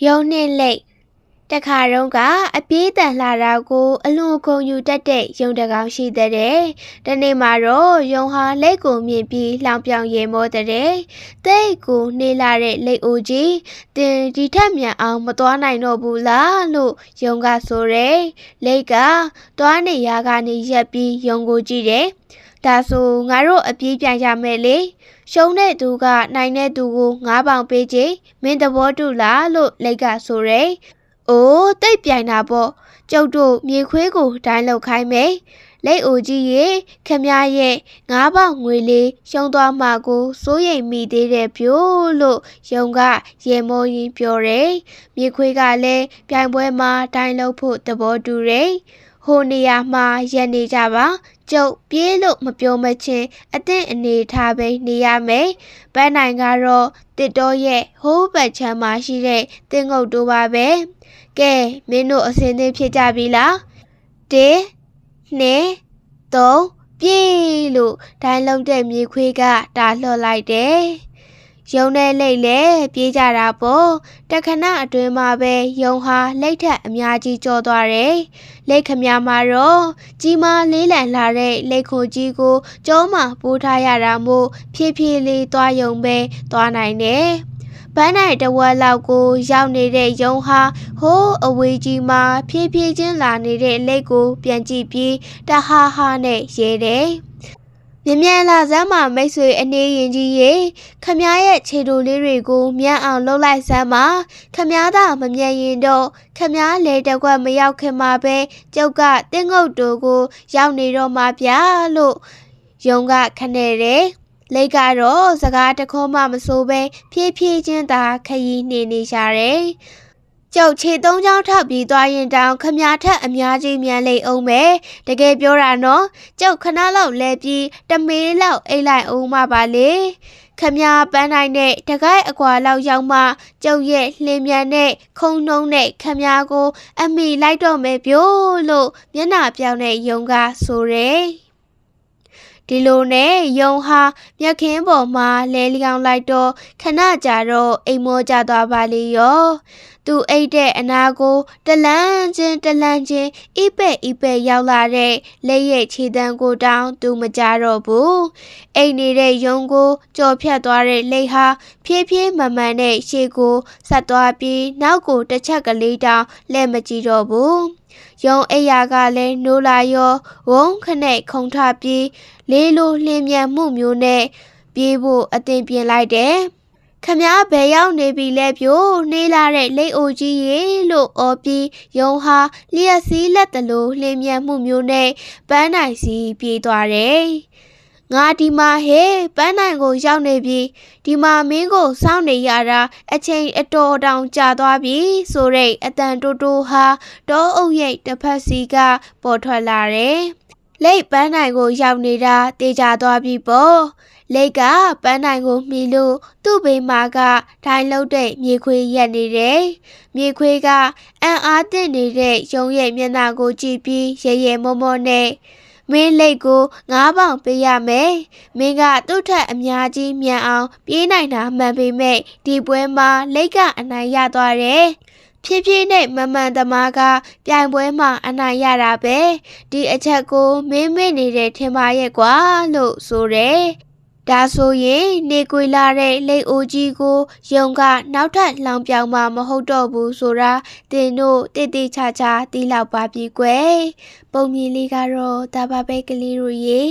ယုံနှင့်လိတ်တခါတုန်းကအပြေးတန်လာတာကိုအလွန်ခုံယူတတ်တဲ့ယုံတကောင်ရှိတဲ့။တနေ့မှာတော့ယုံဟာလိတ်ကိုမြင်ပြီးလောင်ပြောင်ရေမောတဲ့။တိတ်ကိုနေလာတဲ့လိတ်အိုကြီးတင်ဒီထက်မြန်အောင်မသွားနိုင်တော့ဘူးလားလို့ယုံကဆိုတယ်။လိတ်ကသွားနေရကနေရက်ပြီးယုံကိုကြည့်တယ်။ဒါဆိုငါတို့အပြေးပြန်ရမယ်လေ။ရှုံးတဲ့သူကနိုင်တဲ့သူကို9ပေါင်ပေးချေမင်းသဘောတူလားလို့လိတ်ကဆိုတယ်။အိုးတိတ်ပြိုင်တာပေါ့ကျုပ်တို့မြေခွေးကိုဒိုင်းလောက်ခိုင်းမယ်လိတ်အိုကြီးရေခမရဲ့9ပေါင်ငွေလေးရှုံးသွားမှကိုစိုးရိမ်မိသေးတယ်ပြို့လို့ယုံကရေမောရင်းပြောတယ်မြေခွေးကလည်းပြိုင်ပွဲမှာဒိုင်းလောက်ဖို့သဘောတူတယ်ဟိုနေရာမှာရက်နေကြပါကျုပ်ပြေးလို့မပြောမချင်းအသင့်အနေထားပဲနေရမယ်ပန်းနိုင်ကတော့တစ်တော်ရဲ့ဟိုးဘက်ချမ်းမှာရှိတဲ့တင်းငုတ်တို့ပါပဲကဲမင်းတို့အစင်းသင်းဖြစ်ကြပြီလား1 2 3ပြေးလို့ဒိုင်းလုံးတဲ့မြေခွေးကတာလှော့လိုက်တယ်ယုံနဲ့လိတ်လည်းပြေးကြတာပေါ့တခဏအတွင်းမှာပဲယုံဟာလိတ်ထက်အများကြီးကြော်သွားတယ်လိတ်ခမမှာတော့ကြီးမားလေးလံလာတဲ့လိတ်ခိုကြီးကိုကျောမှာပိုးထားရတာမို့ဖြည်းဖြည်းလေးသွားယုံပဲသွားနိုင်တယ်ပန်းနိုင်တဝက်လောက်ကိုရောက်နေတဲ့ယုံဟာဟိုးအဝေးကြီးမှာဖြည်းဖြည်းချင်းလာနေတဲ့လိတ်ကိုပြန်ကြည့်ပြီးတဟားဟားနဲ့ရဲတယ်မြ မြန်လာစမ်းမှာမိတ်ဆွေအနေရင်ကြီးရေခမရဲ့ခြေတိုလေးတွေကိုမြန်အောင်လှုပ်လိုက်စမ်းမှာခမသာမမြန်ရင်တော့ခမလေတကွက်မရောက်ခင်မှာပဲကျုပ်ကတင်းငုတ်တူကိုရောက်နေတော့မှဗျာလို့ယုံကခနဲ့တယ်လိတ်ကတော့စကားတခေါမှမဆိုပဲဖြည်းဖြည်းချင်းသာခရီးနေရှာတယ်ကျုပ်ခြေ3ချောင်းထောက်ပြီးသွားရင်တောင်ခမထက်အများကြီးမြန်လိမ့်အောင်ပဲတကယ်ပြောတာနော်ကျုပ်ခဏလောက်လဲပြီးတမေးလောက်အိတ်လိုက်အောင်မှပါလေခမပန်းနိုင်တဲ့တကိုက်အကွာလောက်ရောက်မှကျုပ်ရဲ့လှင်မြန်တဲ့ခုံနှုံးတဲ့ခမကိုအမိလိုက်တော့မယ်ပြို့လို့မျက်နှာပြောင်းတဲ့ယုံကဆိုတယ်ဒီလိုနဲ့ယုံဟာမြက်ခင်းပေါ်မှာလဲလျောင်းလိုက်တော့ခဏကြာတော့အိမ်မောကျသွားပါလေရောသူအိတ်တဲ့အနာကိုတလန်းချင်းအိပဲ့ရောက်လာတဲ့လက်ရဲ့ခြေတန်းကိုတောင်သူမကြတော့ဘူးအိတ်နေတဲ့ယုံကိုကြော်ဖြတ်သွားတဲ့လက်ဟာဖြည်းဖြည်းမှန်နဲ့ရှေ့ကိုဆက်သွားပြီးနောက်ကိုတစ်ချက်ကလေးတောင်လက်မကြည့်တော့ဘူးယုံအိယာကလည်းနိုးလာရောဝုန်းခနဲ့ခုံထပြီးလေးလိုလင်းမြန်မှုမျိုးနဲ့ပြေးဖို့အသင်ပြင်လိုက်တယ်ခမဘယ်ရောက်နေပြီလဲပြို့နှေးလာတဲ့လိတ်အိုကြီးရေလို့အော်ပြီးယုံဟာလျက်စီးလက်တလို့လင်းမြန်မှုမျိုးနဲ့ပန်းနိုင်စီပြေးသွားတယ်ငါဒီမှာဟဲ့ပန်းနိုင်ကိုရောက်နေပြီဒီမှာမင်းကိုစောင့်နေရတာအချိန်အတော်တောင်ကြာသွားပြီဆိုတဲ့အတန်တိုးတိုးဟာတောအုပ်ရိတ်တစ်ဖက်စီကပေါ်ထွက်လာတယ်လိတ်ပန်းနိုင်ကိုရောက်နေတာတေချာသွားပြီပေါ့လိတ်ကပန်းနိုင်ကိုမှီလို့သူ့ဘေးမှာကဒိုင်းလုံးတဲ့မြေခွေးရက်နေတယ်မြေခွေးကအံ့အားသင့်နေတဲ့ယုံရဲ့မျက်နှာကိုကြည့်ပြီးရဲမောမောနဲ့မင်းလိတ်ကို9ပေါင်ပေးရမယ်မင်းကသူ့ထက်အများကြီးမြန်အောင်ပြေးနိုင်တာမှန်ပေမဲ့ဒီပွဲမှာလိတ်ကအနိုင်ရသွားတယ်ဖြည်းဖြည်းနဲ့မမှန်သမားကပြိုင်ပွဲမှာအနိုင်ရတာပဲဒီအချက်ကိုမင်းမေ့နေတဲ့ထင်ပါရဲ့ကွာလို့ဆိုတယ်ဒါဆိုရင်နေကွေလာတဲ့လိတ်အိုကြီးကိုယုံကနောက်ထပ်လောင်ပြောင်မှမဟုတ်တော့ဘူးဆိုတာတင်တို့တိချာချာသိလောက်ပါပြီကွယ်ပုံမြင်လေးကတော့ဒါပါပဲကလေးတို့ရေ